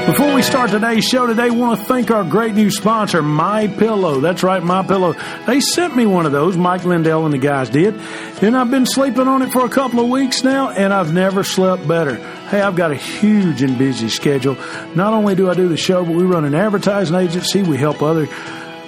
Before we start today's show today, I want to thank our great new sponsor, MyPillow. That's right, MyPillow. They sent me one of those, Mike Lindell and the guys did, and I've been sleeping on it for a couple of weeks now, and I've never slept better. Hey, I've got a huge and busy schedule. Not only do I do the show, but we run an advertising agency. We help other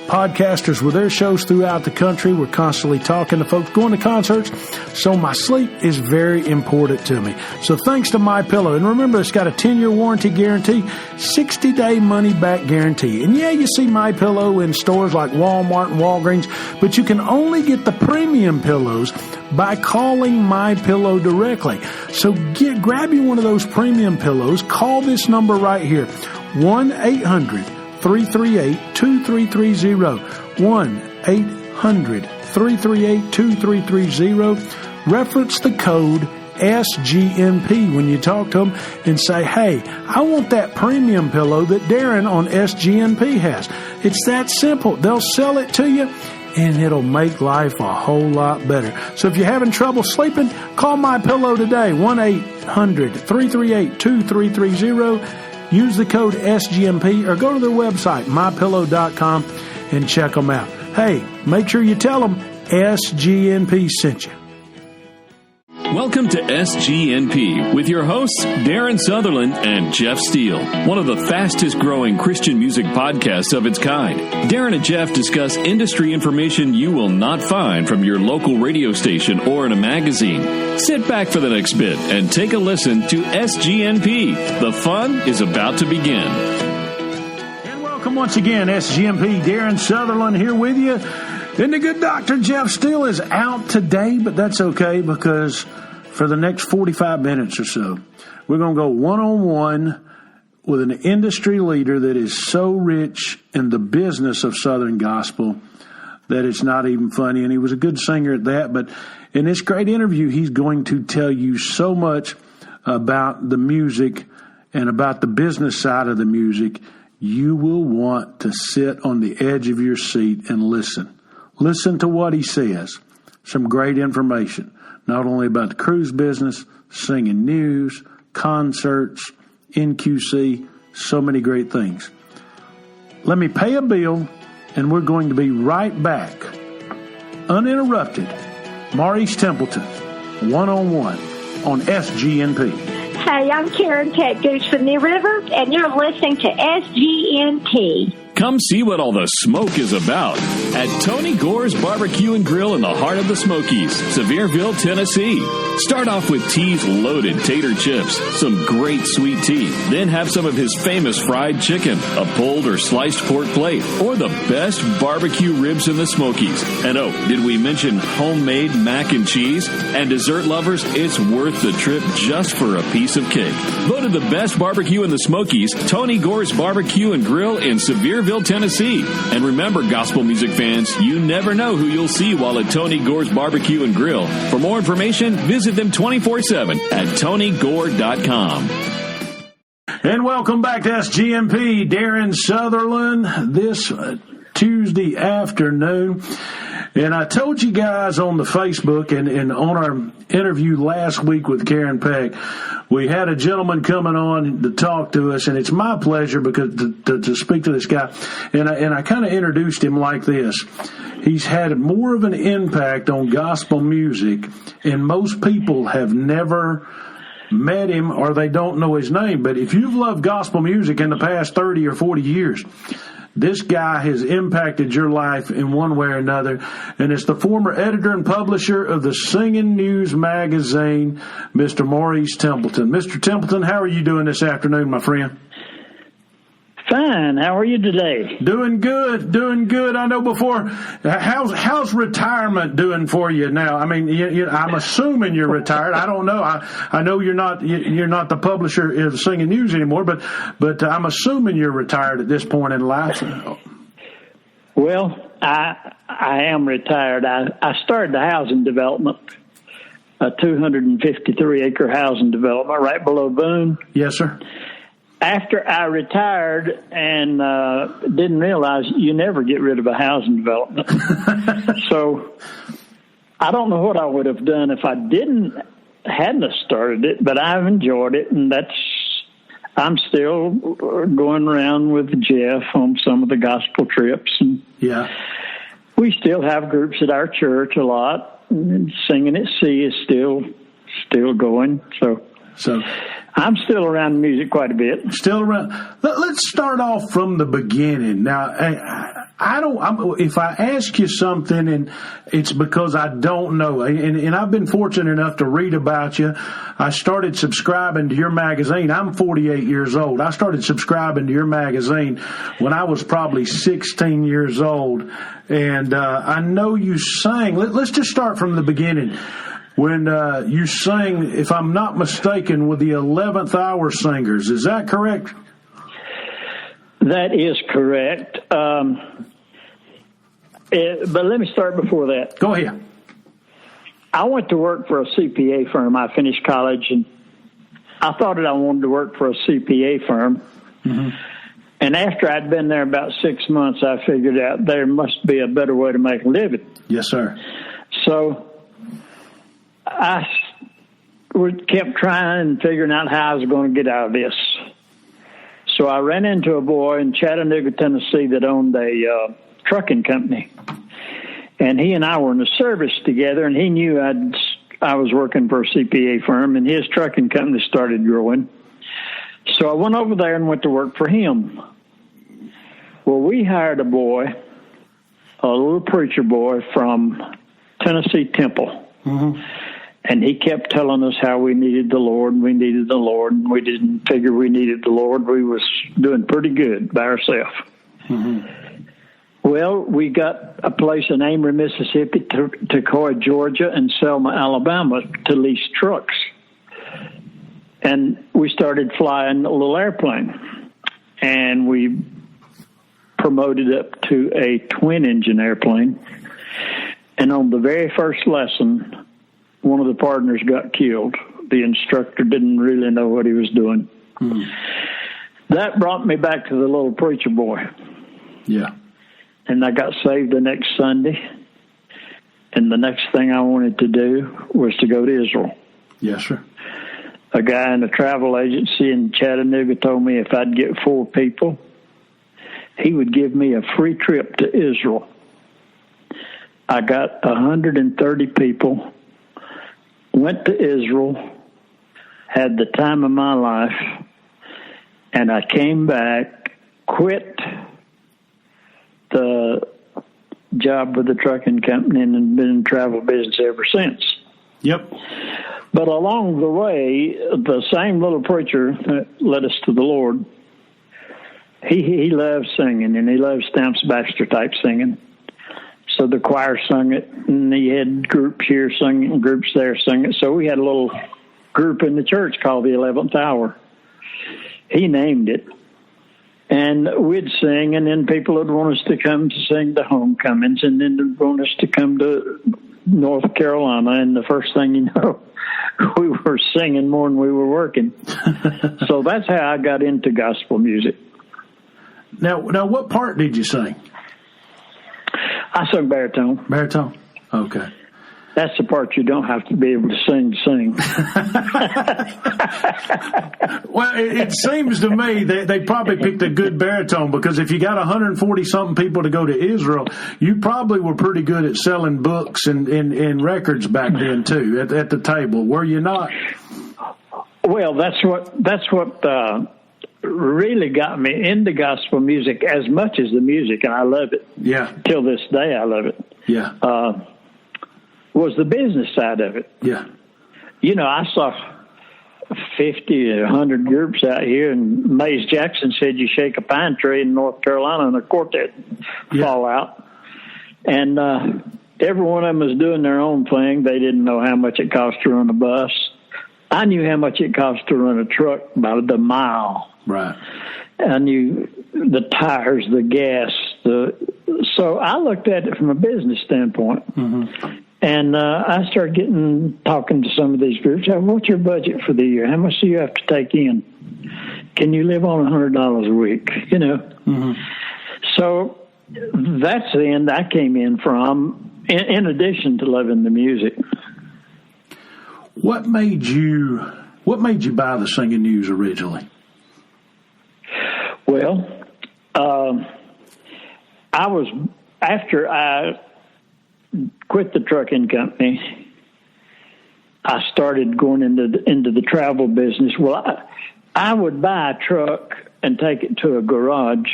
podcasters with their shows throughout the country. We're constantly talking to folks, going to concerts. So my sleep is very important to me. So thanks to MyPillow. And remember, it's got a 10-year warranty guarantee, 60-day money-back guarantee. And yeah, you see MyPillow in stores like Walmart and Walgreens, but you can only get the premium pillows by calling MyPillow directly. So grab you one of those premium pillows. Call this number right here, 1-800-338-2330, 1-800-338-2330. Reference the code SGNP when you talk to them and say, hey, I want that premium pillow that Darren on SGNP has. It's that simple. They'll sell it to you, and it'll make life a whole lot better. So if you're having trouble sleeping, call MyPillow today, 1-800-338-2330. Use the code SGMP or go to their website, mypillow.com, and check them out. Hey, make sure you tell them SGNP sent you. Welcome to SGNP with your hosts, Darren Sutherland and Jeff Steele, one of the fastest growing Christian music podcasts of its kind. Darren and Jeff discuss industry information you will not find from your local radio station or in a magazine. Sit back for the next bit and take a listen to SGNP. The fun is about to begin. And welcome once again, SGNP. Darren Sutherland here with you. And the good Dr. Jeff Steele is out today, but that's okay because for the next 45 minutes or so, we're going to go one-on-one with an industry leader that is so rich in the business of Southern gospel that it's not even funny. And he was a good singer at that. But in this great interview, he's going to tell you so much about the music and about the business side of the music. You will want to sit on the edge of your seat and listen. Listen to what he says. Some great information, not only about the cruise business, singing news, concerts, NQC, so many great things. Let me pay a bill, and we're going to be right back, uninterrupted. Maurice Templeton, one-on-one on SGNP. Hey, I'm Karen Cat Goose from New River, and you're listening to SGNP. Come see what all the smoke is about at Tony Gore's Barbecue and Grill in the heart of the Smokies, Sevierville, Tennessee. Start off with T's loaded tater chips, some great sweet tea, then have some of his famous fried chicken, a pulled or sliced pork plate, or the best barbecue ribs in the Smokies. And oh, did we mention homemade mac and cheese? And dessert lovers, it's worth the trip just for a piece of cake. Voted the best barbecue in the Smokies, Tony Gore's Barbecue and Grill in Sevierville, Tennessee. And remember, gospel music fans, you never know who you'll see while at Tony Gore's Barbecue and Grill. For more information, visit them 24/7 at TonyGore.com. And welcome back to SGMP. Darren Sutherland this Tuesday afternoon. And I told you guys on the Facebook and on our interview last week with Karen Peck, we had a gentleman coming on to talk to us, and it's my pleasure because to speak to this guy. And I kind of introduced him like this. He's had more of an impact on gospel music, and most people have never met him or they don't know his name. But if you've loved gospel music in the past 30 or 40 years, this guy has impacted your life in one way or another, and it's the former editor and publisher of the Singing News magazine, Mr. Maurice Templeton. Mr. Templeton, how are you doing this afternoon, my friend? Fine. How are you today? Doing good. I know before. How's retirement doing for you now? I mean, I'm assuming you're retired. I don't know. I know you're not the publisher of Singing News anymore, but I'm assuming you're retired at this point in life. Well, I am retired. I started the housing development, a 253-acre housing development right below Boone. Yes, sir. After I retired and didn't realize you never get rid of a housing development. So I don't know what I would have done if I hadn't started it, but I've enjoyed it, and I'm still going around with Jeff on some of the gospel trips. And we still have groups at our church a lot. And Singing at Sea is still going. So I'm still around music quite a bit. Still around. Let's start off from the beginning. Now, if I ask you something, and it's because I don't know, and I've been fortunate enough to read about you. I started subscribing to your magazine. I'm 48 years old. I started subscribing to your magazine when I was probably 16 years old, and I know you sang. Let's just start from the beginning. When you sang, if I'm not mistaken, with the 11th Hour Singers. Is that correct? That is correct. But let me start before that. Go ahead. I went to work for a CPA firm. I finished college, and I thought that I wanted to work for a CPA firm. Mm-hmm. And after I'd been there about 6 months, I figured out there must be a better way to make a living. Yes, sir. So I kept trying and figuring out how I was going to get out of this. So I ran into a boy in Chattanooga, Tennessee that owned a trucking company. And he and I were in the service together, and he knew I was working for a CPA firm, and his trucking company started growing. So I went over there and went to work for him. Well, we hired a boy, a little preacher boy from Tennessee Temple. Mm-hmm. And he kept telling us how we needed the Lord, and we needed the Lord, and we didn't figure we needed the Lord. We was doing pretty good by ourselves. Mm-hmm. Well, we got a place in Amory, Mississippi, Toccoa, Georgia, and Selma, Alabama to lease trucks. And we started flying a little airplane. And we promoted up to a twin-engine airplane. And on the very first lesson, one of the partners got killed. The instructor didn't really know what he was doing. Mm-hmm. That brought me back to the little preacher boy. Yeah. And I got saved the next Sunday. And the next thing I wanted to do was to go to Israel. Yes, sir. A guy in a travel agency in Chattanooga told me if I'd get 4 people, he would give me a free trip to Israel. I got 130 people, went to Israel, had the time of my life, and I came back, quit the job with the trucking company, and been in travel business ever since. Yep. But along the way, the same little preacher that led us to the Lord, he loves singing, and he loves Stamps Baxter type singing. So the choir sung it, and he had groups here singing, groups there singing it. So we had a little group in the church called the 11th Hour. He named it. And we'd sing, and then people would want us to come to sing the homecomings, and then they'd want us to come to North Carolina. And the first thing you know, we were singing more than we were working. So that's how I got into gospel music. Now, what part did you sing? I sung baritone. Baritone? Okay. That's the part you don't have to be able to sing. Well, it seems to me they probably picked a good baritone, because if you got 140-something people to go to Israel, you probably were pretty good at selling books and records back then, too, at the table. Were you not? Well, that's what really got me into gospel music as much as the music, and I love it. Yeah. Till this day, I love it. Yeah. Was the business side of it. Yeah. You know, I saw 50 or 100 groups out here, and Mays Jackson said you shake a pine tree in North Carolina and a quartet fall out. And every one of them was doing their own thing. They didn't know how much it cost to run a bus. I knew how much it cost to run a truck by the mile. Right. I knew the tires, the gas. So I looked at it from a business standpoint. Mm-hmm. And I started talking to some of these groups. What's your budget for the year? How much do you have to take in? Can you live on $100 a week? You know. Mm-hmm. So that's the end I came in from, in addition to loving the music. What made you buy the Singing News originally? Well, after I quit the trucking company, I started going into the travel business. Well, I would buy a truck and take it to a garage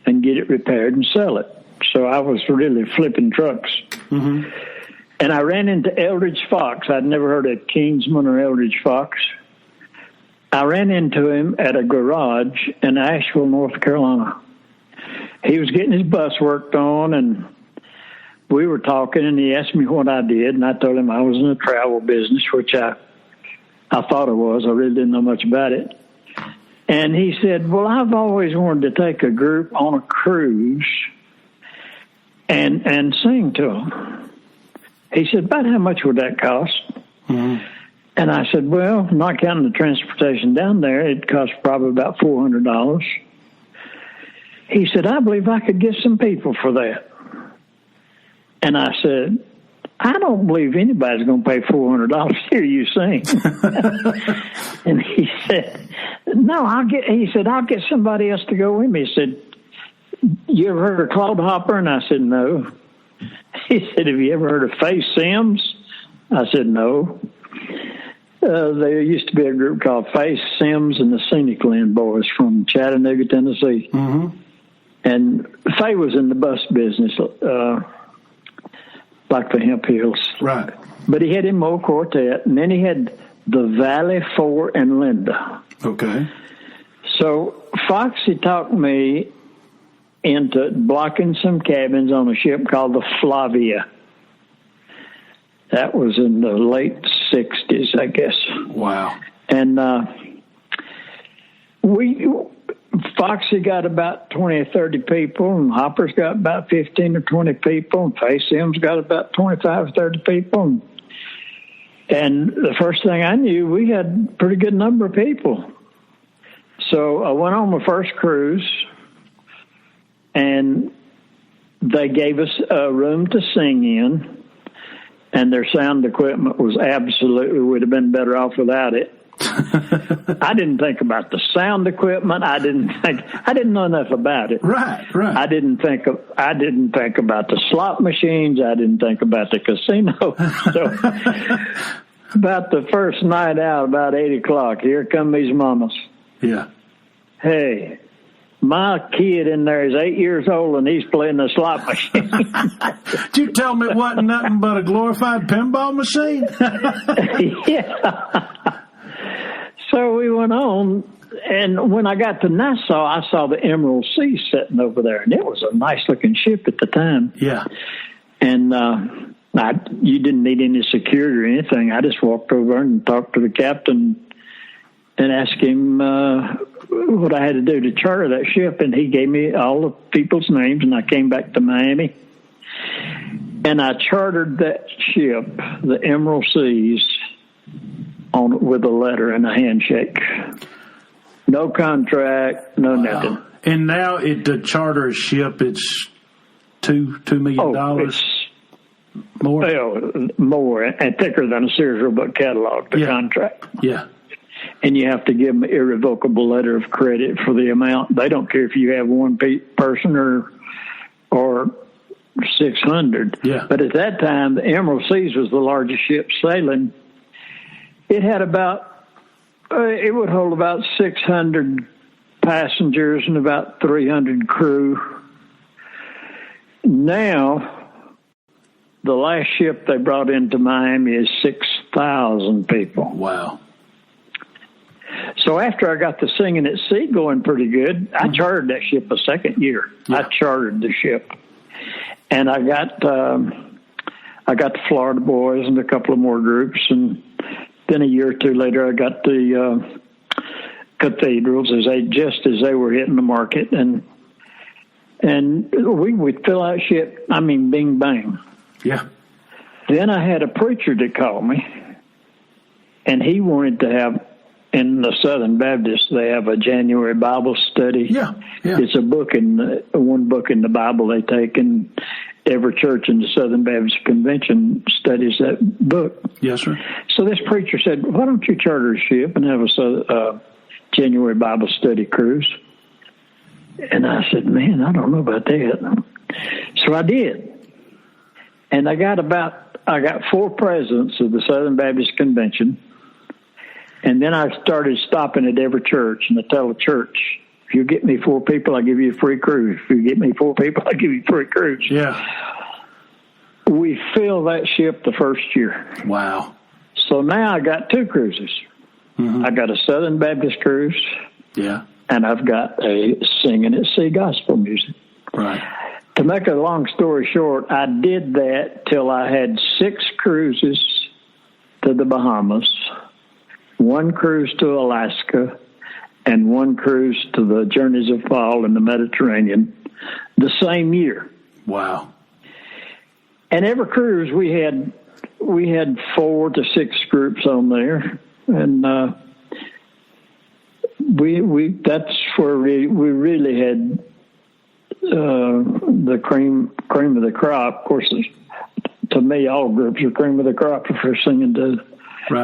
and get it repaired and sell it. So I was really flipping trucks. Mm-hmm. And I ran into Eldridge Fox. I'd never heard of Kingsman or Eldridge Fox. I ran into him at a garage in Asheville, North Carolina. He was getting his bus worked on, and we were talking, and he asked me what I did, and I told him I was in the travel business, which I thought I was. I really didn't know much about it. And he said, well, I've always wanted to take a group on a cruise and sing to them. He said, about how much would that cost? Mm-hmm. And I said, well, not counting the transportation down there, it cost probably about $400. He said, I believe I could get some people for that. And I said, I don't believe anybody's going to pay $400 to hear you sing. And he said, no, I'll get somebody else to go with me. He said, you ever heard of Claude Hopper? And I said, no. He said, have you ever heard of Faye Sims? I said, no. There used to be a group called Faye Sims and the Scenic Land Boys from Chattanooga, Tennessee. Mm-hmm. And Faye was in the bus business, like the Hemp Hills. Right. But he had him old quartet, and then he had the Valley Four and Linda. Okay. So Foxy talked me into blocking some cabins on a ship called the Flavia. That was in the late 60s, I guess. Wow. And Foxy got about 20 or 30 people, and Hopper's got about 15 or 20 people, and Faye Sims got about 25 or 30 people. And the first thing I knew, we had a pretty good number of people. So I went on my first cruise, and they gave us a room to sing in, and their sound equipment was absolutely, would have been better off without it. I didn't think about the sound equipment. I didn't know enough about it. Right. I didn't think about the slot machines. I didn't think about the casino. So about the first night out, about 8 o'clock, here come these mamas. Yeah. Hey, my kid in there is 8 years old, and he's playing the slot machine. Did you tell me it wasn't nothing but a glorified pinball machine? Yeah. So we went on, and when I got to Nassau, I saw the Emerald Sea sitting over there, and it was a nice-looking ship at the time. Yeah. And you didn't need any security or anything. I just walked over and talked to the captain and asked him what I had to do to charter that ship, and he gave me all the people's names, and I came back to Miami. And I chartered that ship, the Emerald Seas, with a letter and a handshake. No contract, no nothing. And now to charter a ship, it's $2 million. It's more. Well, more and thicker than a Sears Roebuck catalog. The contract. Yeah. And you have to give them an irrevocable letter of credit for the amount. They don't care if you have one person or 600. Yeah. But at that time, the Emerald Seas was the largest ship sailing. It had it would hold about 600 passengers and about 300 crew. Now, the last ship they brought into Miami is 6,000 people. Wow. So after I got the singing at sea going pretty good, I chartered that ship a second year. Yeah. I chartered the ship. And I got the Florida Boys and a couple of more groups, and then a year or two later, I got the Cathedrals as they were hitting the market, and we would fill out ship. I mean, bing bang. Yeah. Then I had a preacher that called me, and he wanted to have in the Southern Baptist. They have a January Bible study. Yeah. It's a book one book in the Bible they take, and every church in the Southern Baptist Convention studies that book. Yes, sir. So this preacher said, why don't you charter a ship and have a January Bible study cruise? And I said, man, I don't know about that. So I did. And I got 4 presidents of the Southern Baptist Convention. And then I started stopping at every church, and I tell the church, if you get me 4 people, I'll give you a free cruise. If you get me 4 people, I'll give you a free cruise. Yeah. We filled that ship the first year. Wow. So now I got 2 cruises. Mm-hmm. I got a Southern Baptist cruise. Yeah. And I've got a Singing at Sea gospel music. Right. To make a long story short, I did that till I had 6 cruises to the Bahamas, 1 cruise to Alaska, and 1 cruise to the Journeys of Paul in the Mediterranean the same year. Wow. And every cruise we had 4 to 6 groups on there, and we that's where we really had the cream of the crop. Of course, to me, all groups are cream of the crop if they're singing to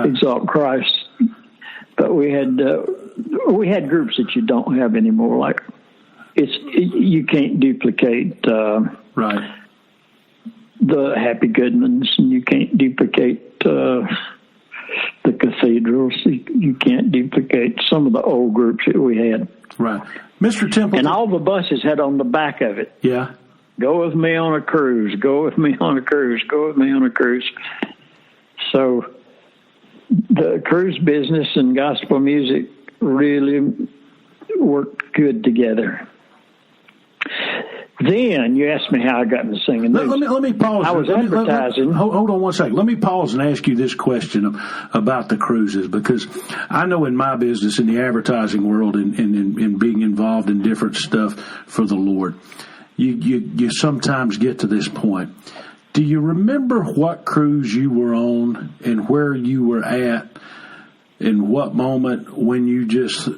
exalt Christ. But we had groups that you don't have anymore. Like you can't duplicate the Happy Goodmans, and you can't duplicate the Cathedrals. You can't duplicate some of the old groups that we had. Right. Mr. Templeton. And all the buses had on the back of it. Yeah. Go with me on a cruise. Go with me on a cruise. Go with me on a cruise. So the cruise business and gospel music really worked good together. Then you asked me how I got into singing. Let me pause. I was advertising. Hold on one second. Let me pause and ask you this question about the cruises, because I know in my business, in the advertising world, and in being involved in different stuff for the Lord, you sometimes get to this point. Do you remember what cruise you were on and where you were at, and what moment when you just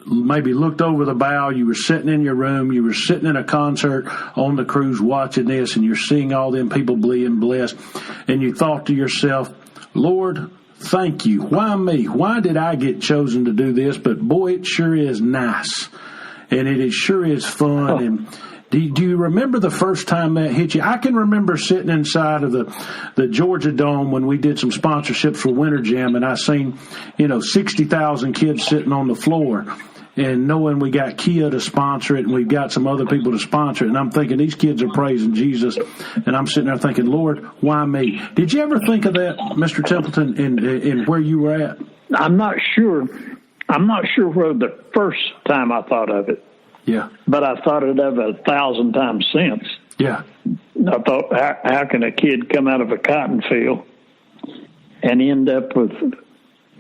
maybe looked over the bow, you were sitting in your room, you were sitting in a concert on the cruise watching this, and you're seeing all them people being blessed, and you thought to yourself, Lord, thank you. Why me? Why did I get chosen to do this? But boy, it sure is nice, and it sure is fun. Oh. And do you remember the first time that hit you? I can remember sitting inside of the Georgia Dome when we did some sponsorships for Winter Jam, and I seen 60,000 kids sitting on the floor. And knowing we got Kia to sponsor it, and we've got some other people to sponsor it, and I'm thinking these kids are praising Jesus, and I'm sitting there thinking, Lord, why me? Did you ever think of that, Mr. Templeton, in where you were at? I'm not sure where the first time I thought of it. Yeah. But I thought of it 1,000 times since. Yeah. I thought, how can a kid come out of a cotton field and end up with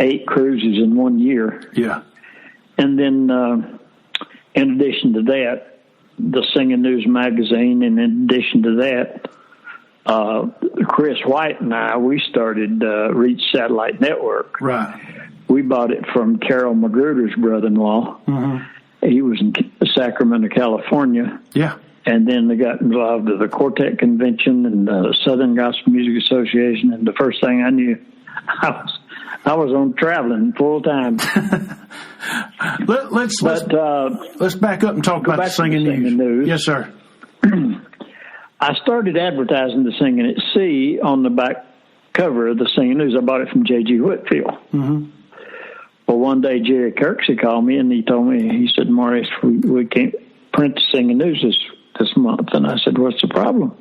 8 cruises in 1 year? Yeah. And then, in addition to that, the Singing News magazine, and in addition to that, Chris White and I, we started Reach Satellite Network. Right. We bought it from Carol Magruder's brother-in-law. Mm-hmm. He was in Sacramento, California. Yeah. And then they got involved with the Quartet Convention and the Southern Gospel Music Association. And the first thing I knew, I was on traveling full time. Let's back up and talk about the Singing News. Yes, sir. I started advertising the Singing at Sea on the back cover of the Singing News. I bought it from J.G. Whitfield. Mm-hmm. Well, one day Jerry Kirksey called me, and he told me, he said, Maurice, we can't print the Singing News this month. And I said, what's the problem?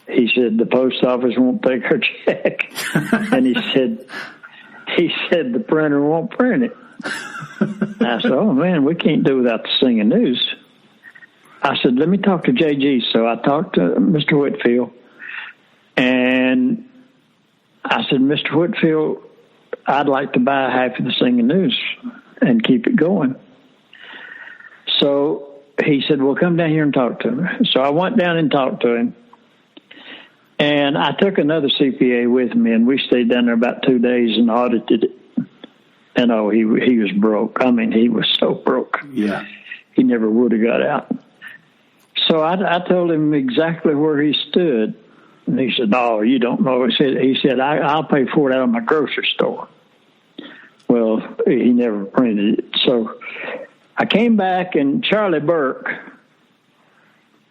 He said, the post office won't take our check. And he said, the printer won't print it. I said, oh, man, we can't do without the Singing News. I said, let me talk to J.G. So I talked to Mr. Whitfield, and I said, Mr. Whitfield, I'd like to buy half of the Singing News and keep it going. So he said, well, come down here and talk to me. So I went down and talked to him. And I took another CPA with me, and we stayed down there about 2 days and audited it. And, he was broke. I mean, he was so broke. Yeah. He never would have got out. So I told him exactly where he stood. And he said, no, you don't know. He said, I'll pay for it out of my grocery store. Well, he never printed it. So I came back, and Charlie Burke,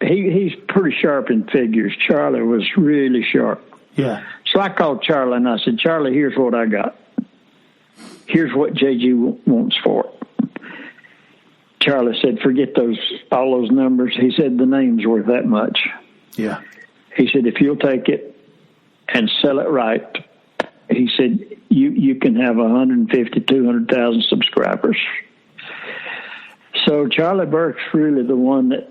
he's pretty sharp in figures. Charlie was really sharp. Yeah. So I called Charlie, and I said, Charlie, here's what I got. Here's what JG wants for it. Charlie said, forget all those numbers. He said, the name's worth that much. Yeah. He said, if you'll take it and sell it right, he said, you can have 150, 200,000 subscribers. So Charlie Burke's really the one that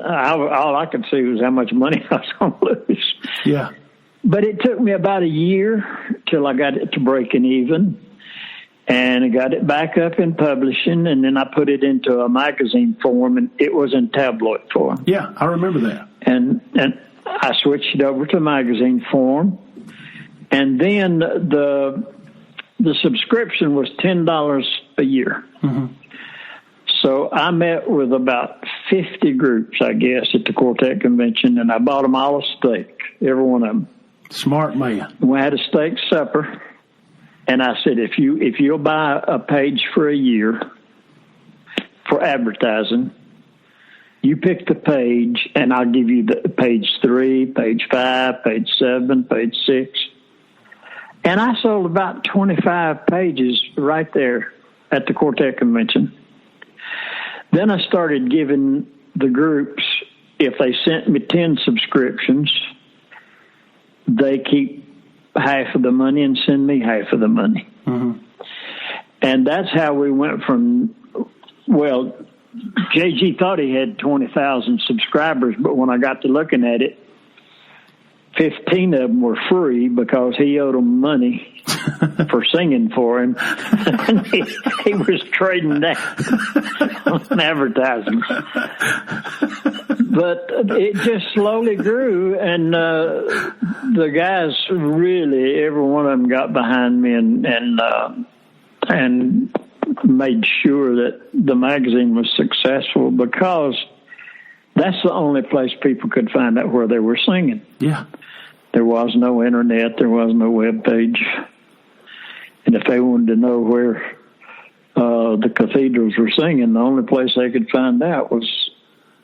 all I could see was how much money I was going to lose. Yeah. But it took me about a year till I got it to breaking even. And I got it back up in publishing, and then I put it into a magazine form, and it was in tabloid form. Yeah, I remember that. And I switched it over to magazine form. And then the subscription was $10 a year. Mm-hmm. So I met with about 50 groups, I guess, at the Quartet Convention, and I bought them all a steak, every one of them. Smart man. We had a steak supper, and I said, if you'll buy a page for a year for advertising, you pick the page, and I'll give you the page 3, page 5, page 7, page 6. And I sold about 25 pages right there at the Quartet Convention. Then I started giving the groups, if they sent me 10 subscriptions, they keep half of the money and send me half of the money. Mm-hmm. And that's how we went from, well, JG thought he had 20,000 subscribers, but when I got to looking at it, 15 of them were free because he owed them money for singing for him. And he was trading that on advertising. But it just slowly grew, and the guys really, every one of them got behind me and made sure that the magazine was successful, because that's the only place people could find out where they were singing. Yeah. There was no internet. There was no web page. And if they wanted to know where the cathedrals were singing, the only place they could find out was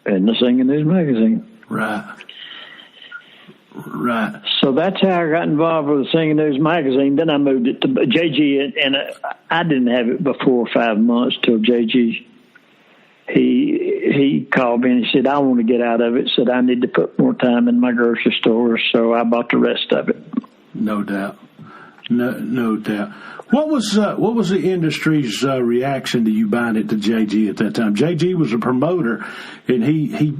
in the Singing News magazine. Right. Right. So that's how I got involved with the Singing News magazine. Then I moved it to JG, and I didn't have it before 5 months till JG. He called me and he said, I want to get out of it. Said I need to put more time in my grocery store, so I bought the rest of it. No doubt. No doubt. What was the industry's reaction to you buying it to JG at that time? JG was a promoter, and he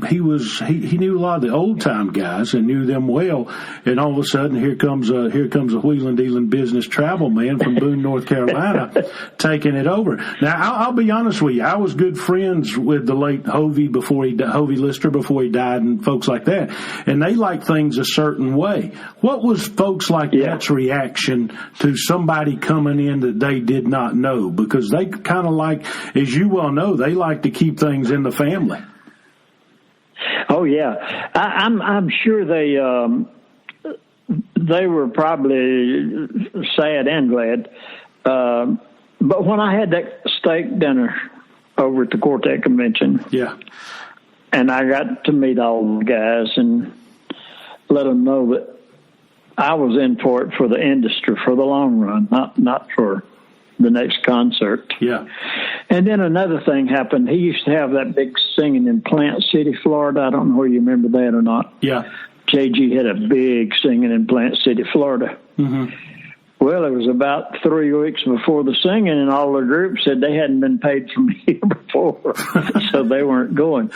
knew a lot of the old time guys and knew them well. And all of a sudden, here comes a wheeling dealing business travel man from Boone, North Carolina, taking it over. Now I'll be honest with you, I was good friends with the late Hovey Lister before he died, and folks like that, and they like things a certain way. What was folks like that's reaction to somebody coming in that they did not know? Because they kind of like, as you well know, they like to keep things in the family. Oh yeah, I'm sure they were probably sad and glad. But when I had that steak dinner over at the Quartet Convention, and I got to meet all the guys and let them know that I was in for it for the industry, for the long run, not for the next concert. Yeah. And then another thing happened. He used to have that big singing in Plant City, Florida. I don't know whether you remember that or not. Yeah. JG had a big singing in Plant City, Florida. Mm-hmm. Well, it was about 3 weeks before the singing, and all the groups said they hadn't been paid from here before, so they weren't going.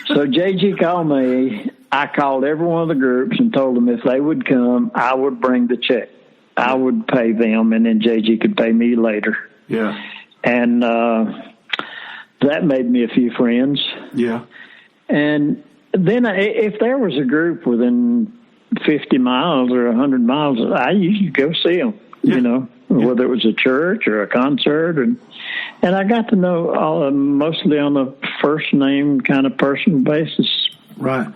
So JG called me. I called every one of the groups and told them if they would come, I would bring the check. I would pay them, and then JG could pay me later. Yeah. And that made me a few friends. Yeah. And then if there was a group within 50 miles or 100 miles, I usually go see them, whether it was a church or a concert. And I got to know mostly on a first name kind of personal basis. Right.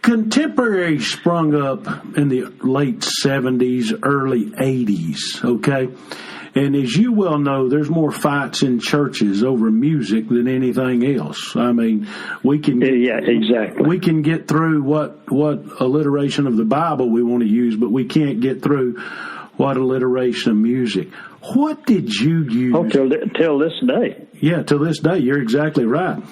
Contemporary sprung up in the late 70s, early 80s, okay? And as you well know, there's more fights in churches over music than anything else. I mean, we can get through what alliteration of the Bible we want to use, but we can't get through what alliteration of music. What did you use? Oh, till this day. Yeah, till this day. You're exactly right.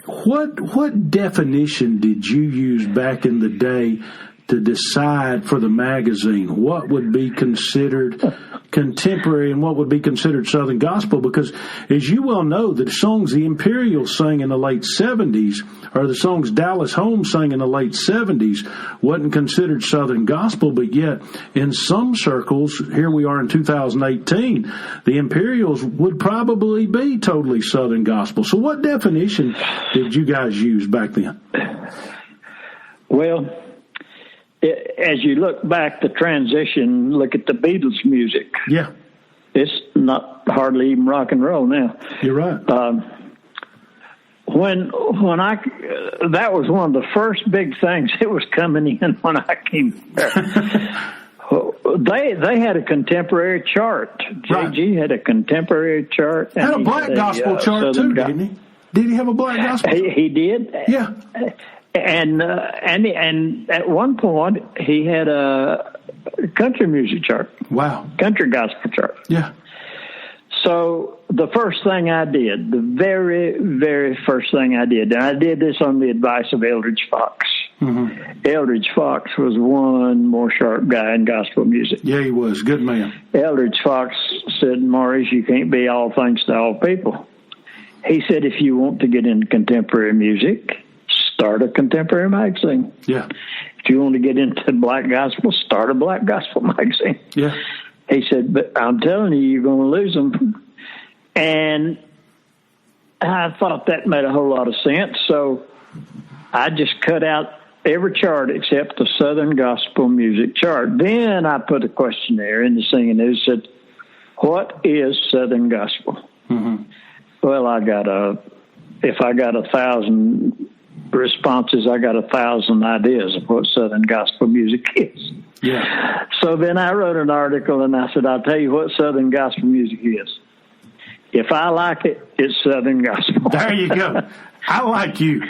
What definition did you use back in the day to decide for the magazine what would be considered contemporary and what would be considered Southern gospel? Because, as you well know, the songs the Imperials sang in the late 70s, or the songs Dallas Holmes sang in the late 70s, wasn't considered Southern gospel, but yet in some circles, here we are in 2018, the Imperials would probably be totally Southern gospel. So what definition did you guys use back then? Well, as you look back, the transition, look at the Beatles music. Yeah. It's not hardly even rock and roll now. You're right. That was one of the first big things that was coming in when I came there. They had a contemporary chart. Right. JG had a contemporary chart. Had a black gospel chart too, didn't he? Did he have a black gospel chart? He did. Yeah. And at one point he had a country music chart. Wow. Country gospel chart. Yeah. So the first thing I did, the very, very first thing I did, and I did this on the advice of Eldridge Fox. Mm-hmm. Eldridge Fox was one more sharp guy in gospel music. Yeah, he was. Good man. Eldridge Fox said, Maurice, you can't be all things to all people. He said, if you want to get into contemporary music, start a contemporary magazine. Yeah. If you want to get into black gospel, start a black gospel magazine. Yeah. He said, but I'm telling you, you're going to lose them. And I thought that made a whole lot of sense. So I just cut out every chart except the Southern Gospel Music chart. Then I put a questionnaire in the Singing News, said, what is Southern Gospel? Mm-hmm. Well, if I got 1,000 responses, I got 1,000 ideas of what Southern gospel music is. Yeah. So then I wrote an article and I said, I'll tell you what Southern gospel music is. If I like it, it's Southern gospel. There you go. I like you.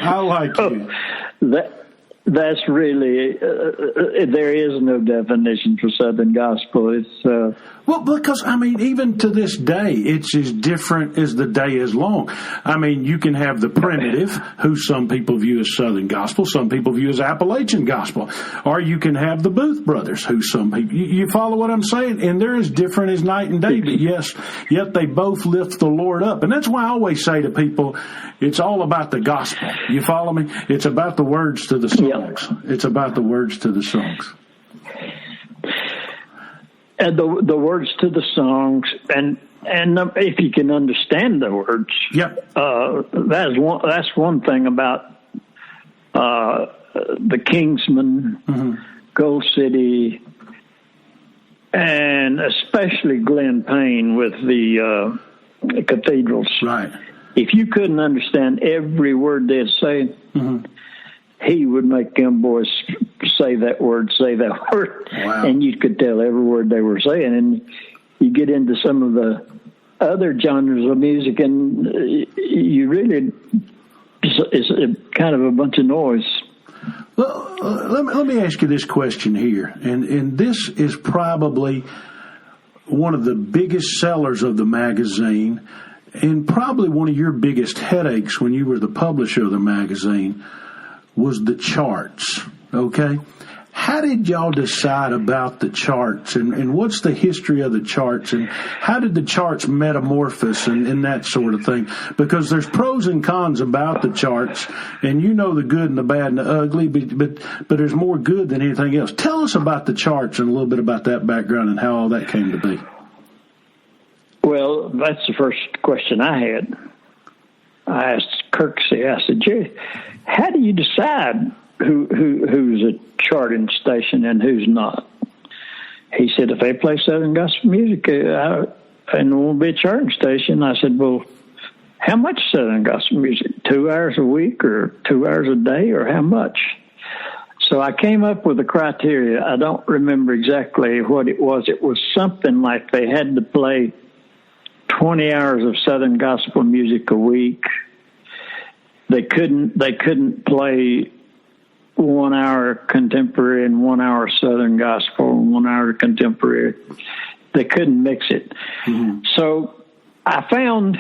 I like you. That's really, there is no definition for Southern gospel. It's, well, because, I mean, even to this day, it's as different as the day is long. I mean, you can have the primitive, who some people view as Southern gospel, some people view as Appalachian gospel, or you can have the Booth brothers, who some people, you follow what I'm saying? And they're as different as night and day, but yes, yet they both lift the Lord up. And that's why I always say to people, it's all about the gospel. You follow me? It's about the words to the songs. Yep. It's about the words to the songs. And the words to the songs, and if you can understand the words, yep. That's one thing about the Kingsmen, mm-hmm. Gold City, and especially Glen Payne with the cathedrals. Right. If you couldn't understand every word they'd say, mm-hmm. he would make them boys say that word. Wow. And you could tell every word they were saying. And you get into some of the other genres of music, and you really, it's kind of a bunch of noise. Well, let me ask you this question here. And this is probably one of the biggest sellers of the magazine, and probably one of your biggest headaches when you were the publisher of the magazine, was the charts, okay? How did y'all decide about the charts, and what's the history of the charts, and how did the charts metamorphose and that sort of thing? Because there's pros and cons about the charts, and you know the good and the bad and the ugly, but there's more good than anything else. Tell us about the charts and a little bit about that background and how all that came to be. Well, that's the first question I had. I asked Kirksey, I said, Jerry, how do you decide who's a charting station and who's not? He said, if they play Southern gospel music and it won't be a charting station. I said, well, how much Southern gospel music? 2 hours a week or 2 hours a day, or how much? So I came up with a criteria. I don't remember exactly what it was. It was something like they had to play 20 hours of Southern gospel music a week. They couldn't play 1 hour contemporary and 1 hour Southern gospel and 1 hour contemporary. They couldn't mix it. Mm-hmm. So I found,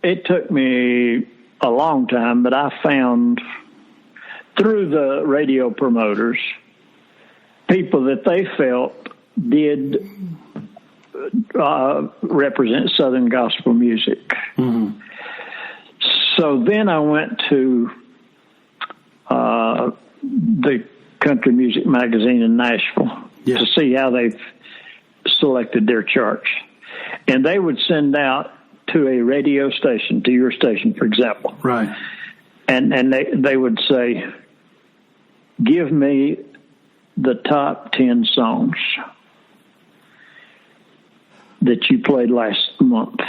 it took me a long time, but I found through the radio promoters, people that they felt did represent Southern gospel music. Mm-hmm. So then I went to the country music magazine in Nashville to see how they've selected their charts. And they would send out to a radio station, to your station, for example. Right. And they would say, give me the top 10 songs that you played last month.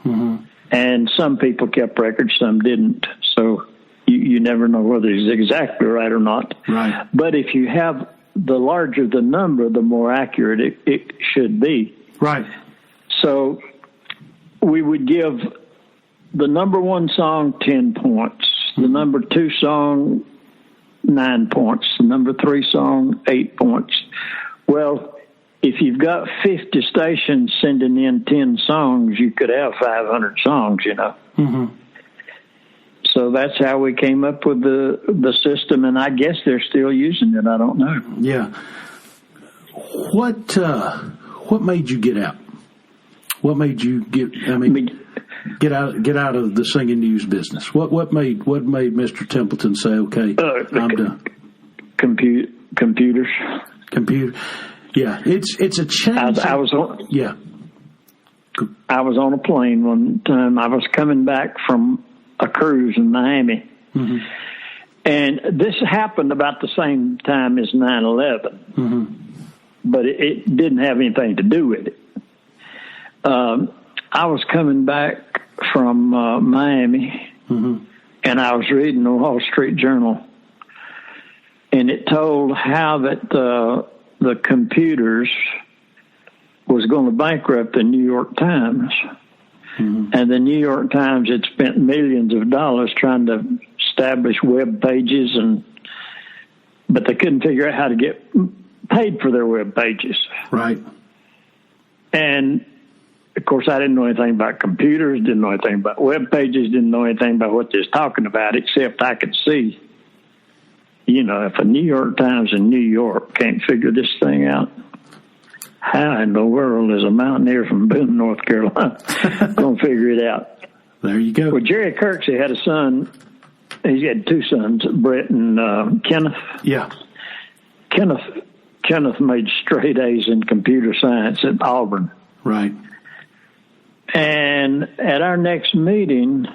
Mm-hmm. And some people kept records, some didn't. So you never know whether it's exactly right or not. Right. But if you have the larger the number, the more accurate it should be. Right. So we would give the number one song 10 points, the number two song 9 points, the number three song 8 points. Well, if you've got 50 stations sending in 10 songs, you could have 500 songs, you know. Mm-hmm. So that's how we came up with the system, and I guess they're still using it. I don't know. Yeah. What made you get out? What made you get out of the singing news business? What made Mr. Templeton say, okay, I'm done? Computers. Yeah, it's a change. I was on a plane one time. I was coming back from a cruise in Miami. Mm-hmm. And this happened about the same time as 9/11. Mm-hmm. But it didn't have anything to do with it. I was coming back from Miami, mm-hmm. and I was reading the Wall Street Journal, and it told how that the computers was going to bankrupt the New York Times. Mm-hmm. And the New York Times had spent millions of dollars trying to establish web pages, but they couldn't figure out how to get paid for their web pages. Right. And, of course, I didn't know anything about computers, didn't know anything about web pages, didn't know anything about what they was talking about, except I could see, you know, if a New York Times in New York can't figure this thing out, how in the world is a mountaineer from Boone, North Carolina going to figure it out? There you go. Well, Jerry Kirksey had a son. He had two sons, Brett and Kenneth. Yeah. Kenneth made straight A's in computer science at Auburn. Right. And at our next meeting,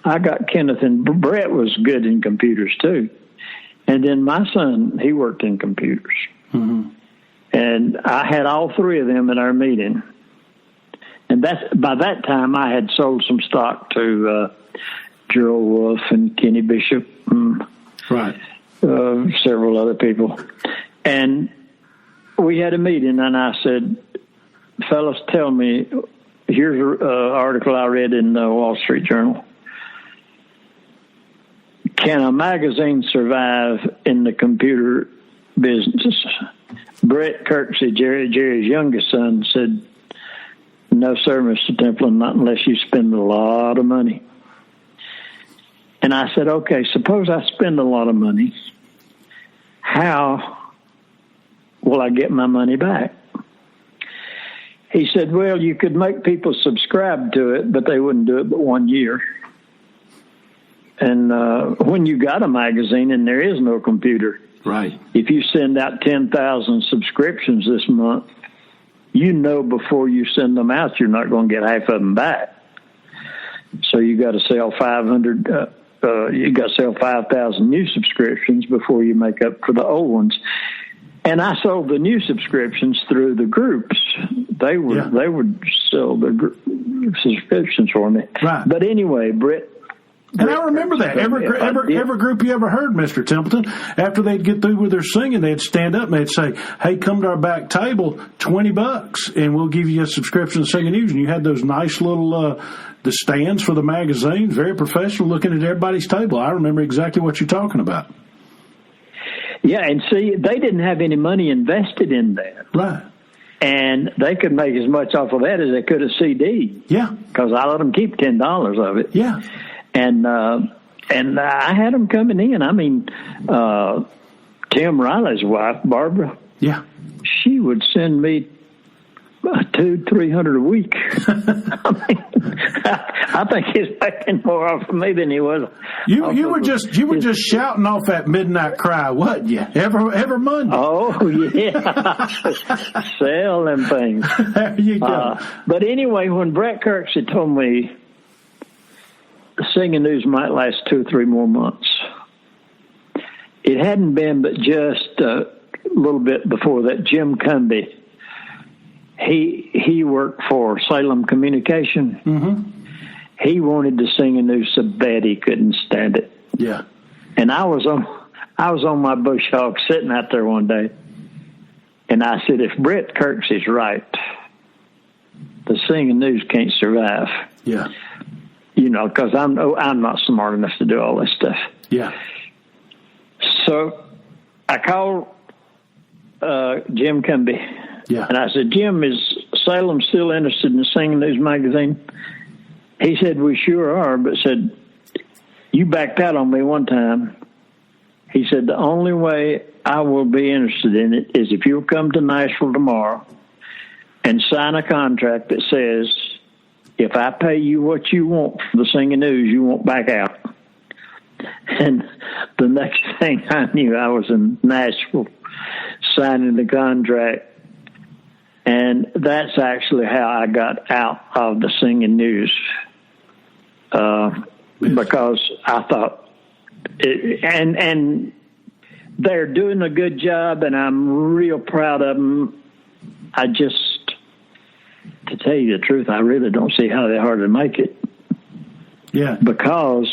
I got Kenneth, and Brett was good in computers too. And then my son, he worked in computers. Mm-hmm. And I had all three of them at our meeting. And by that time, I had sold some stock to Gerald Wolfe and Kenny Bishop and right. Several other people. And we had a meeting, and I said, fellas, tell me, here's an article I read in the Wall Street Journal. Can a magazine survive in the computer business? Brett Kirksey, Jerry's youngest son, said, no, sir, Mr. Templeton, not unless you spend a lot of money. And I said, okay, suppose I spend a lot of money. How will I get my money back? He said, well, you could make people subscribe to it, but they wouldn't do it but 1 year. And when you got a magazine and there is no computer, right. If you send out 10,000 subscriptions this month, you know before you send them out, you're not going to get half of them back. So you got to sell 500. You got to sell 5,000 new subscriptions before you make up for the old ones. And I sold the new subscriptions through the groups. They would sell the subscriptions for me. Right. But anyway, Brett And I remember that. Every group you ever heard, Mr. Templeton, after they'd get through with their singing, they'd stand up and they'd say, hey, come to our back table, $20, and we'll give you a subscription to Singing News. And you had those nice little the stands for the magazines, very professional, looking at everybody's table. I remember exactly what you're talking about. Yeah, and see, they didn't have any money invested in that. Right. And they could make as much off of that as they could a CD. Yeah. Because I let them keep $10 of it. Yeah. And I had them coming in. I mean, Tim Riley's wife, Barbara. Yeah. She would send me $200-300 a week. I think he's making more off of me than he was. You were just shouting off that midnight cry, wasn't you? Every Monday. Oh yeah, sell them things. There you go. But anyway, when Brett Kirksey told me the Singing News might last 2 or 3 more months, it hadn't been but just a little bit before that. Jim Cumby. He worked for Salem Communication. Mm-hmm. He wanted to sing a news so bad he couldn't stand it. Yeah. And I was on my bush hog sitting out there one day, and I said, if Brett Kirksey's right, the Singing News can't survive. Yeah. You know, because I'm not smart enough to do all this stuff. Yeah. So I called Jim Cumby. Yeah. And I said, Jim, is Salem still interested in the Singing News magazine? He said, we sure are, but said, you backed out on me one time. He said, the only way I will be interested in it is if you'll come to Nashville tomorrow and sign a contract that says, if I pay you what you want for the Singing News, you won't back out. And the next thing I knew, I was in Nashville signing the contract. And that's actually how I got out of the Singing News, because I thought, and they're doing a good job, and I'm real proud of them. I just, to tell you the truth, I really don't see how they're hard to make it. Yeah, because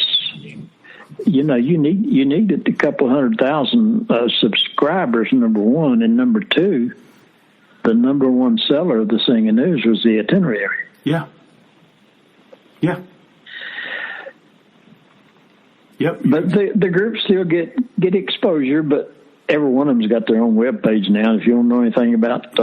you know you needed a couple 100,000 subscribers. Number one, and number two. The number one seller of the Singing News was the itinerary. Yeah. Yeah. Yep. But the groups still get exposure, but every one of them's got their own web page now. If you don't know anything about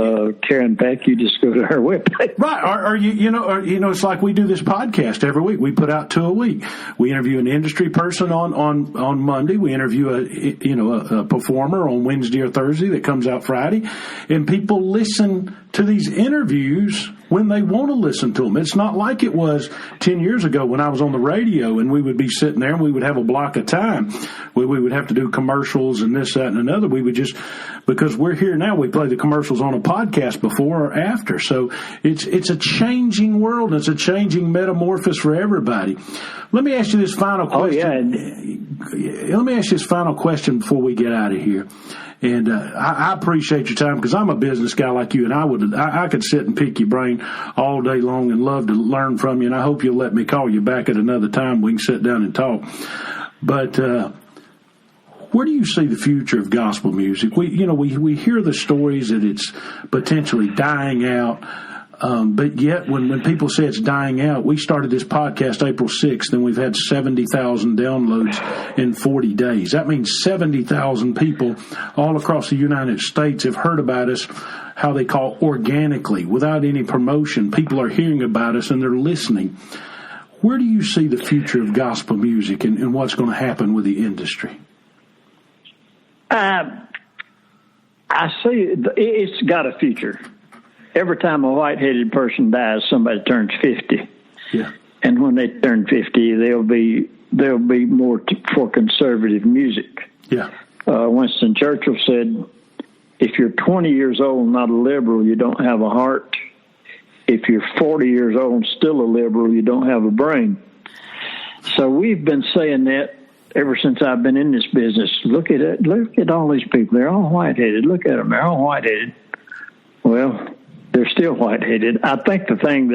Karen Peck, you just go to her web page. Right. Or you know, it's like we do this podcast every week. We put out 2 a week. We interview an industry person on Monday. We interview a performer on Wednesday or Thursday that comes out Friday, and people listen to these interviews when they want to listen to them. It's not like it was 10 years ago when I was on the radio and we would be sitting there and we would have a block of time where we would have to do commercials and this, that, and another. We would just, because we're here now, we play the commercials on a podcast before or after. So it's a changing world. It's a changing metamorphosis for everybody. Let me ask you this final question. Oh, yeah. Let me ask you this final question before we get out of here. And I appreciate your time because I'm a business guy like you, and I could sit and pick your brain all day long and love to learn from you. And I hope you'll let me call you back at another time. We can sit down and talk. But where do you see the future of gospel music? We hear the stories that it's potentially dying out. But yet, when people say it's dying out, we started this podcast April 6th, and we've had 70,000 downloads in 40 days. That means 70,000 people all across the United States have heard about us, how they call organically, without any promotion. People are hearing about us, and they're listening. Where do you see the future of gospel music and what's going to happen with the industry? I see it's got a future. Every time a white-headed person dies, somebody turns 50. Yeah. And when they turn 50, they'll be more for conservative music. Yeah. Winston Churchill said, if you're 20 years old and not a liberal, you don't have a heart. If you're 40 years old and still a liberal, you don't have a brain. So we've been saying that ever since I've been in this business. Look at it. Look at all these people. They're all white-headed. Look at them. They're all white-headed. Well, they're still white-headed. I think the thing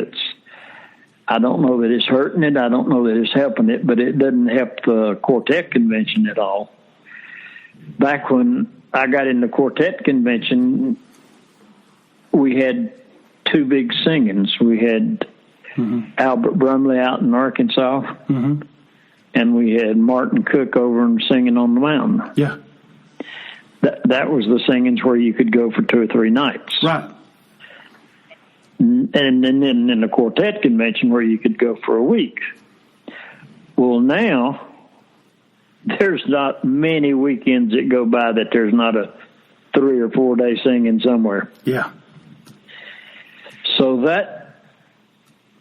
I don't know that it's hurting it. I don't know that it's helping it, but it doesn't help the quartet convention at all. Back when I got in the quartet convention, we had two big singings. We had Albert Brumley out in Arkansas, and we had Martin Cook over and singing on the mountain. Yeah. That was the singings where you could go for 2 or 3 nights. Right. And then in the quartet convention where you could go for a week. Well, now there's not many weekends that go by that there's not a 3 or 4 day singing somewhere. Yeah. So that,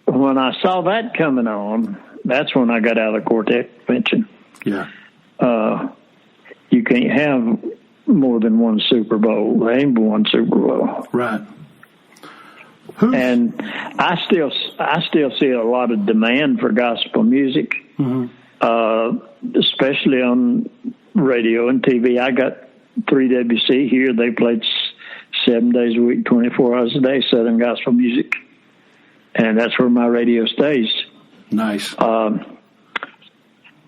when I saw that coming on, that's when I got out of the quartet convention. Yeah. You can't have more than one Super Bowl. There ain't one Super Bowl. Right. And I still see a lot of demand for gospel music, especially on radio and TV. I got 3WC here. They played 7 days a week, 24 hours a day, Southern gospel music, and that's where my radio stays. Nice. I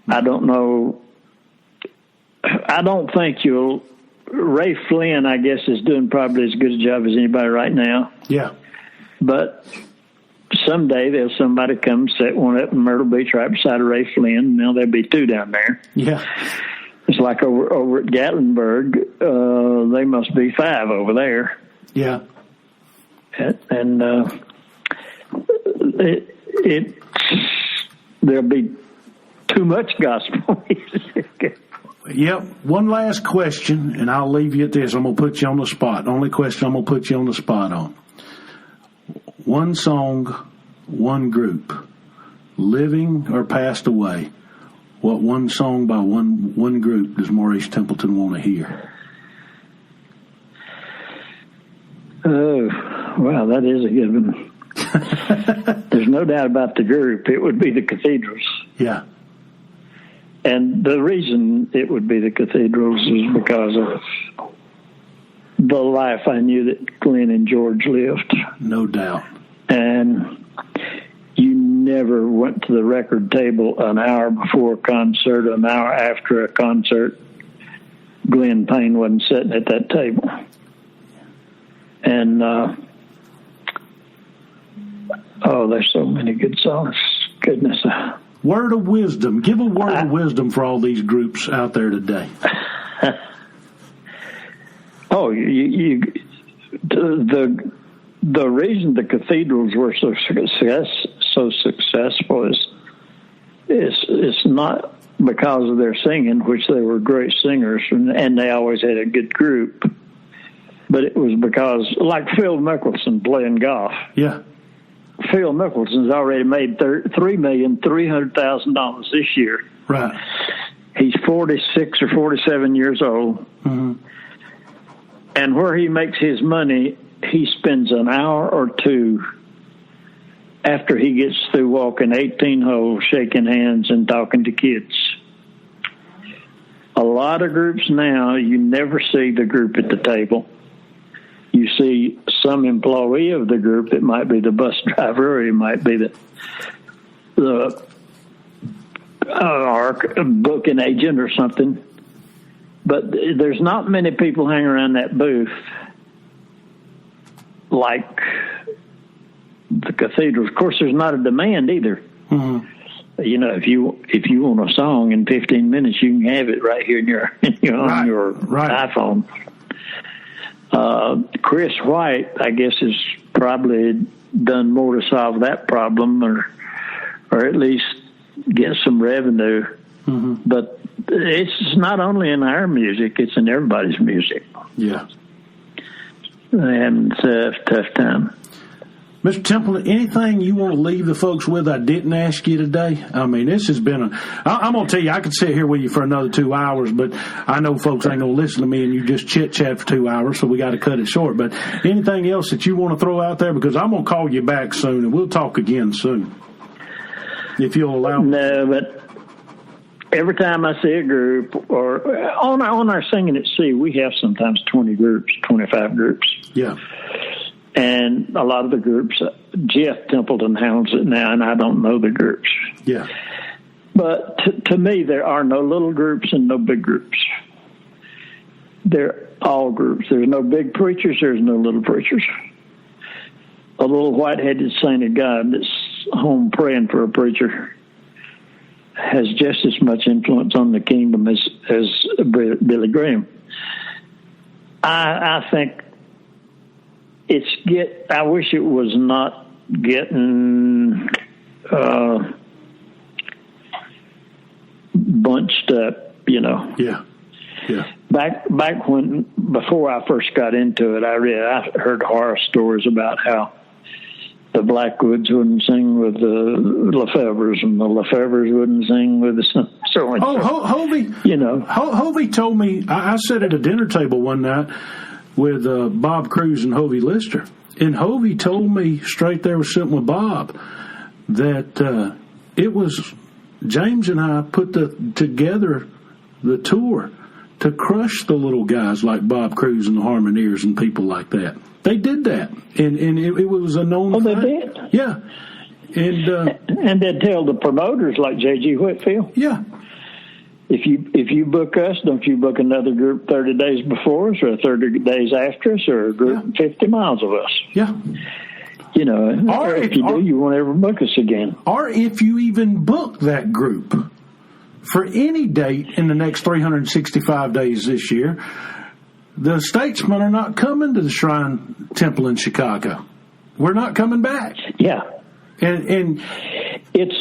don't know. I don't think you'll. Ray Flynn, I guess, is doing probably as good a job as anybody right now. Yeah. But someday there's somebody come set one up in Myrtle Beach right beside Ray Flynn. Now there'll be 2 down there. Yeah. It's like over at Gatlinburg. They must be 5 over there. Yeah. And there'll be too much gospel music. Yep. One last question, and I'll leave you at this. I'm going to put you on the spot. Only question I'm going to put you on the spot on. One song, one group, living or passed away. What one song by one group does Maurice Templeton want to hear? Oh, wow, that is a good one. There's no doubt about the group. It would be the Cathedrals. Yeah. And the reason it would be the Cathedrals is because of the life I knew that Glenn and George lived. No doubt. And you never went to the record table an hour before a concert, an hour after a concert. Glenn Payne wasn't sitting at that table. And, there's so many good songs. Goodness. Word of wisdom. Give a word of wisdom for all these groups out there today. The reason the Cathedrals were so successful is not because of their singing, which they were great singers and they always had a good group, but it was because, like Phil Mickelson playing golf. Yeah. Phil Mickelson's already made $3,300,000 this year. Right. He's 46 or 47 years old. Mm-hmm. And where he makes his money, he spends an hour or 2 after he gets through walking 18 holes, shaking hands and talking to kids. A lot of groups now, you never see the group at the table. You see some employee of the group. It might be the bus driver, or it might be the booking agent or something. But there's not many people hanging around that booth like the Cathedrals. Of course, there's not a demand either. Mm-hmm. You know, if you want a song in 15 minutes, you can have it right here in your on your iPhone. Chris White, I guess, has probably done more to solve that problem, or at least get some revenue. Mm-hmm. But it's not only in our music; it's in everybody's music. Yeah, and it's a tough time. Mr. Templeton, anything you want to leave the folks with I didn't ask you today? I mean, this has been I'm going to tell you, I could sit here with you for another 2 hours, but I know folks ain't going to listen to me and you just chit-chat for 2 hours, so we got to cut it short. But anything else that you want to throw out there? Because I'm going to call you back soon, and we'll talk again soon, if you'll allow me. No, but every time I see a group, or on our Singing at Sea, we have sometimes 20 groups, 25 groups. Yeah. And a lot of the groups, Jeff Templeton handles it now, and I don't know the groups. Yeah. But to me, there are no little groups and no big groups. They're all groups. There's no big preachers. There's no little preachers. A little white-headed saint of God that's home praying for a preacher has just as much influence on the kingdom as Billy Graham. I think I wish it was not getting bunched up, Yeah. Back before I first got into it, I heard horror stories about how the Blackwoods wouldn't sing with the Lefevres, and the Lefevres wouldn't sing with the so and so. Hovey, Hovey told me. I sat at a dinner table one night with Bob Cruz and Hovey Lister, and Hovey told me straight there was sitting with Bob that it was James and I put together the tour to crush the little guys like Bob Cruz and the Harmoniers and people like that. They did that, and it was a known fact. They did? Yeah. And they'd tell the promoters like J.G. Whitfield. Yeah. If you book us, don't you book another group 30 days before us or 30 days after us or a group 50 miles of us. Yeah. Or if you do, you won't ever book us again. Or if you even book that group for any date in the next 365 days this year, the Statesmen are not coming to the Shrine Temple in Chicago. We're not coming back. Yeah. And it's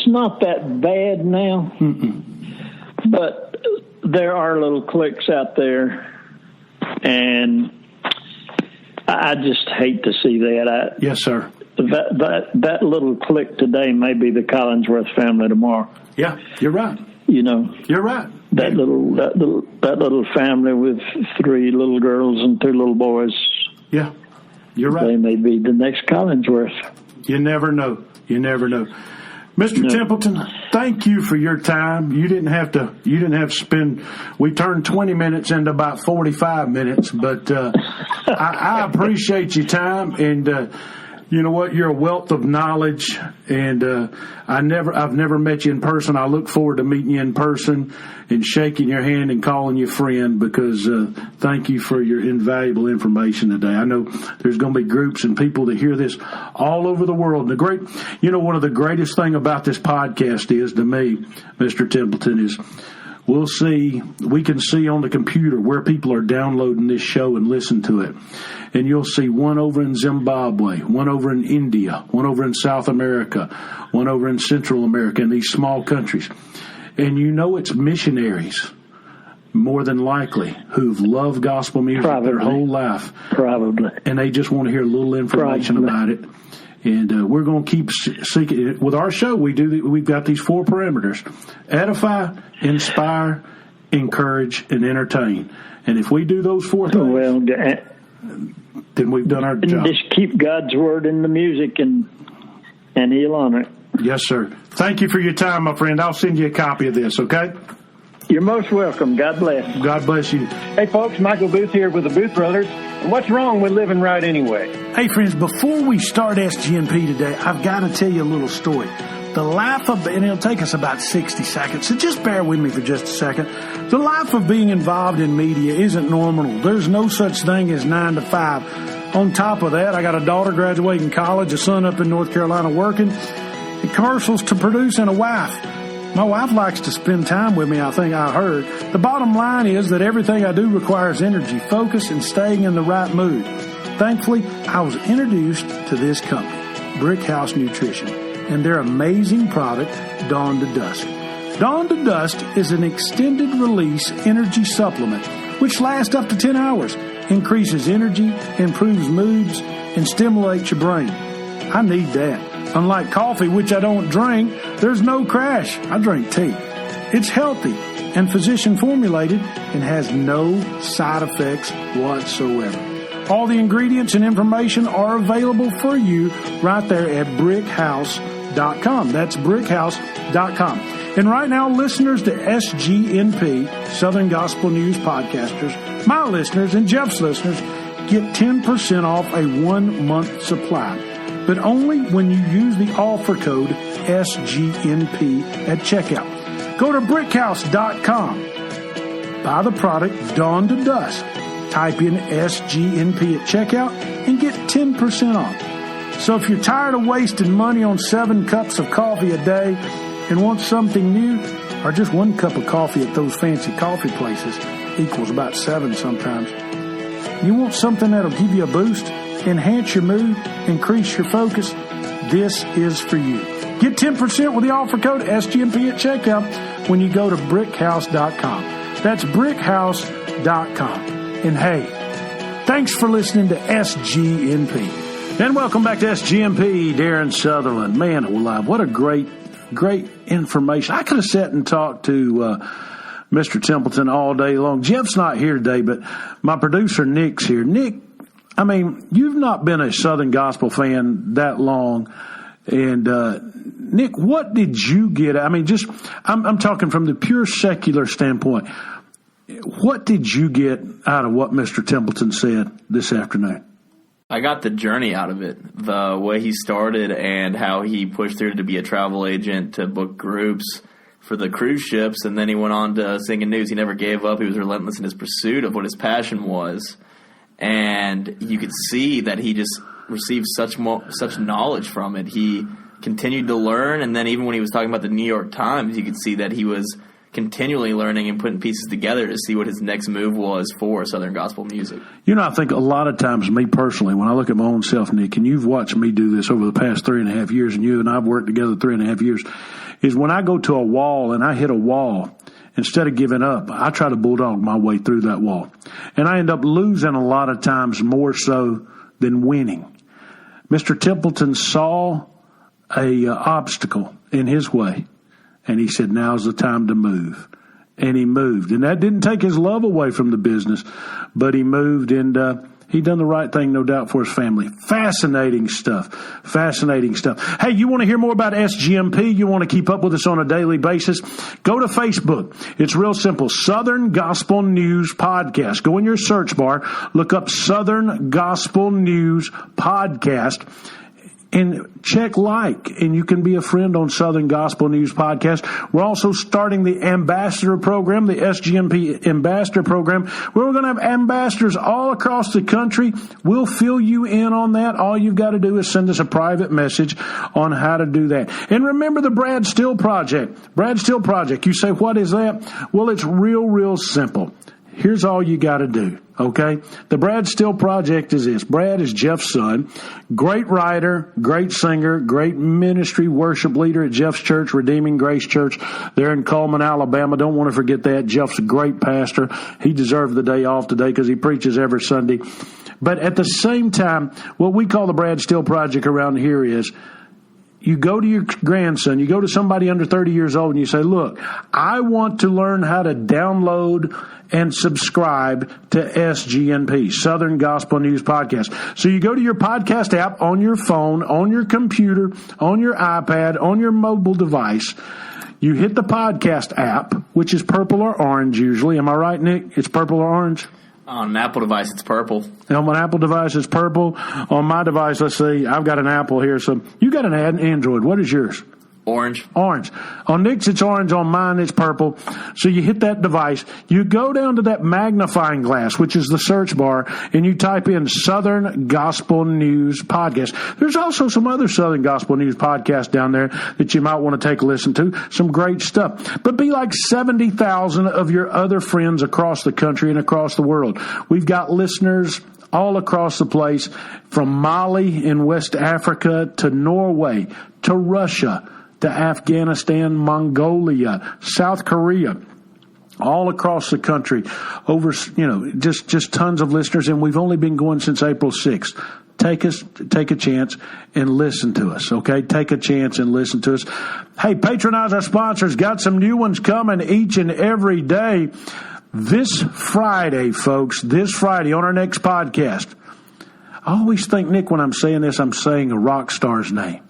not that bad now. Mm-mm. But there are little cliques out there, and I just hate to see that. Yes, sir. That little clique today may be the Collinsworth family tomorrow. Yeah, you're right. You're right. That little family with 3 little girls and 2 little boys. Yeah, you're right. They may be the next Collinsworth. You never know. Mr. Templeton, thank you for your time. You didn't have to spend. We turned 20 minutes into about 45 minutes, but I appreciate your time, and you know what? You're a wealth of knowledge, and I've never met you in person. I look forward to meeting you in person and shaking your hand and calling you friend, because thank you for your invaluable information today. I know there's going to be groups and people that hear this all over the world. And one of the greatest thing about this podcast is, to me, Mr. Templeton, is we can see on the computer where people are downloading this show and listen to it. And you'll see one over in Zimbabwe, one over in India, one over in South America, one over in Central America, in these small countries. And it's missionaries, more than likely, who've loved gospel music their whole life. Probably. And they just want to hear a little information about it. And we're going to keep seeking. With our show, we've got these 4 parameters: edify, inspire, encourage, and entertain. And if we do those 4 things, then we've done our job. Just keep God's word in the music, and He'll honor it. Yes, sir. Thank you for your time, my friend. I'll send you a copy of this, okay? You're most welcome. God bless. God bless you. Hey, folks, Michael Booth here with the Booth Brothers. What's wrong with living right anyway? Hey, friends, before we start SGNP today, I've got to tell you a little story. And it'll take us about 60 seconds, so just bear with me for just a second. The life of being involved in media isn't normal. There's no such thing as 9 to 5. On top of that, I got a daughter graduating college, a son up in North Carolina working, and commercials to produce, and a wife. My wife likes to spend time with me, I think I heard. The bottom line is that everything I do requires energy, focus, and staying in the right mood. Thankfully, I was introduced to this company, Brick House Nutrition, and their amazing product, Dawn to Dusk. Dawn to Dusk is an extended release energy supplement which lasts up to 10 hours, increases energy, improves moods, and stimulates your brain. I need that. Unlike coffee, which I don't drink, there's no crash. I drink tea. It's healthy and physician formulated and has no side effects whatsoever. All the ingredients and information are available for you right there at brickhouse.com. That's brickhouse.com. And right now, listeners to SGNP, Southern Gospel News Podcasters, my listeners and Jeff's listeners, Get 10% off a 1-month supply, but only when you use the offer code SGNP at checkout. Go to brickhouse.com. Buy the product Dawn to Dusk. Type in SGNP at checkout and get 10% off. So if you're tired of wasting money on 7 cups of coffee a day and want something new, or just 1 cup of coffee at those fancy coffee places equals about 7 sometimes, you want something that'll give you a boost, enhance your mood, increase your focus, this is for you. Get 10% with the offer code SGMP at checkout when you go to brickhouse.com. That's brickhouse.com. And hey, thanks for listening to SGNP. And welcome back to SGMP, Darren Sutherland. Man alive, what a great information. I could have sat and talked to Mr. Templeton all day long. Jeff's not here today, but my producer Nick's here. Nick, I mean, you've not been a Southern Gospel fan that long. And Nick, what did you get? I mean, I'm talking from the pure secular standpoint. What did you get out of what Mr. Templeton said this afternoon? I got the journey out of it, the way he started and how he pushed through to be a travel agent, to book groups for the cruise ships, and then he went on to singing news. He never gave up. He was relentless in his pursuit of what his passion was, and you could see that he just received such knowledge from it. He continued to learn, and then even when he was talking about the New York Times, you could see that he was continually learning and putting pieces together to see what his next move was for Southern Gospel music. You know, I think a lot of times, me personally, when I look at my own self, Nick, and you've watched me do this over the past 3.5 years, and you and I have worked together 3.5 years, is when I go to a wall and I hit a wall, instead of giving up, I try to bulldog my way through that wall. And I end up losing a lot of times more so than winning. Mr. Templeton saw a obstacle in his way, and he said, now's the time to move. And he moved. And that didn't take his love away from the business, but he moved, and he done the right thing, no doubt, for his family. Fascinating stuff. Fascinating stuff. Hey, you want to hear more about SGMP? You want to keep up with us on a daily basis? Go to Facebook. It's real simple. Southern Gospel News Podcast. Go in your search bar, look up Southern Gospel News Podcast, and check and you can be a friend on Southern Gospel News Podcast. We're also starting the ambassador program, the SGMP ambassador program, where we're going to have ambassadors all across the country. We'll fill you in on that. All you've got to do is send us a private message on how to do that. And remember the Brad Still Project. Brad Still Project. You say, what is that? Well, it's real simple. Here's all you got to do, okay? The Brad Still Project is this. Brad is Jeff's son, great writer, great singer, great ministry worship leader at Jeff's church, Redeeming Grace Church, there in Cullman, Alabama. Don't want to forget that. Jeff's a great pastor. He deserved the day off today because he preaches every Sunday. But at the same time, what we call the Brad Still Project around here is, you go to your grandson, you go to somebody under 30 years old, and you say, look, I want to learn how to download and subscribe to SGNP, Southern Gospel News Podcast. So you go to your podcast app on your phone, on your computer, on your iPad, on your mobile device. You hit the podcast app, which is purple or orange usually. Am I right, Nick? It's purple or orange? On an Apple device, it's purple. On my Apple device, it's purple. On my device, let's see, I've got an Apple here. So you got an Android. What is yours? Orange. Orange. On Nick's, it's orange. On mine, it's purple. So you hit that device. You go down to that magnifying glass, which is the search bar, and you type in Southern Gospel News Podcast. There's also some other Southern Gospel News podcasts down there that you might want to take a listen to. Some great stuff. But be like 70,000 of your other friends across the country and across the world. We've got listeners all across the place, from Mali in West Africa to Norway to Russia, to Afghanistan, Mongolia, South Korea, all across the country, over, just tons of listeners, and we've only been going since April 6th. Take a chance and listen to us, okay? Take a chance and listen to us. Hey, patronize our sponsors. Got some new ones coming each and every day. This Friday, folks, on our next podcast, I always think, Nick, when I'm saying this, I'm saying a rock star's name.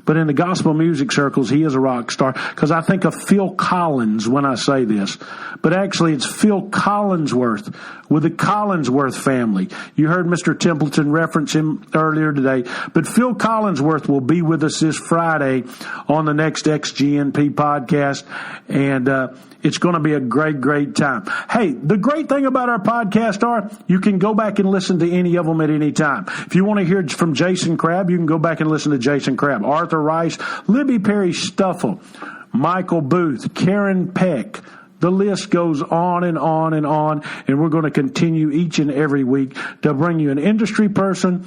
but in the gospel music circles, he is a rock star, because I think of Phil Collins when I say this. But actually, it's Phil Collinsworth with the Collinsworth family. You heard Mr. Templeton reference him earlier today, but Phil Collinsworth will be with us this Friday on the next XGNP podcast, and it's going to be a great, great time. Hey, the great thing about our podcast are you can go back and listen to any of them at any time. If you want to hear from Jason Crabb, you can go back and listen to Jason Crabb, Arthur Rice, Libby Perry Stuffle, Michael Booth, Karen Peck. The list goes on and on and on, and we're going to continue each and every week to bring you an industry person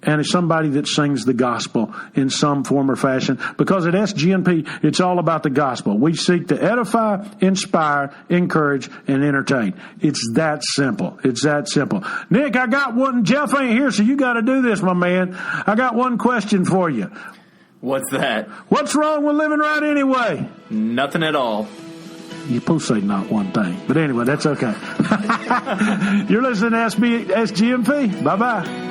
and somebody that sings the gospel in some form or fashion. Because at SGNP, it's all about the gospel. We seek to edify, inspire, encourage, and entertain. It's that simple. It's that simple. Nick, I got one. Jeff ain't here, so you got to do this, my man. I got one question for you. What's that? What's wrong with living right anyway? Nothing at all. You're supposed to say not one thing. But anyway, that's okay. You're listening to SGNP. Bye-bye.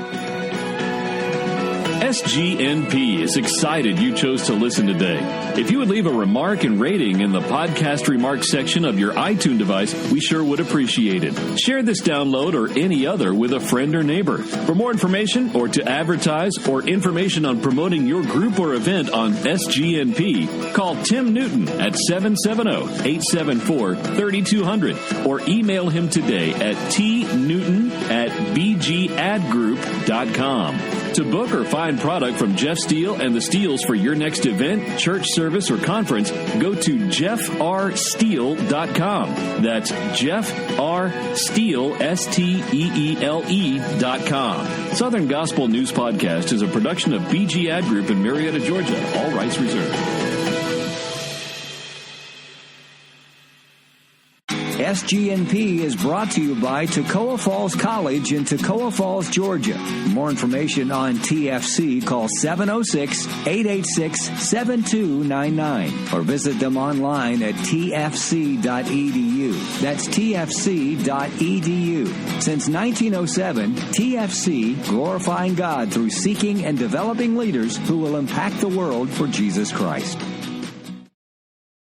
SGNP is excited you chose to listen today. If you would leave a remark and rating in the podcast remarks section of your iTunes device, we sure would appreciate it. Share this download or any other with a friend or neighbor. For more information or to advertise or information on promoting your group or event on SGNP, call Tim Newton at 770-874-3200 or email him today at tnewton@bgadgroup.com. To book or find product from Jeff Steele and the Steeles for your next event, church service, or conference, go to jeffrsteele.com. That's jeffrsteele, STEELE.com. Southern Gospel News Podcast is a production of BG Ad Group in Marietta, Georgia. All rights reserved. SGNP is brought to you by Toccoa Falls College in Toccoa Falls, Georgia. For more information on TFC, call 706-886-7299 or visit them online at tfc.edu. That's tfc.edu. Since 1907, TFC, glorifying God through seeking and developing leaders who will impact the world for Jesus Christ.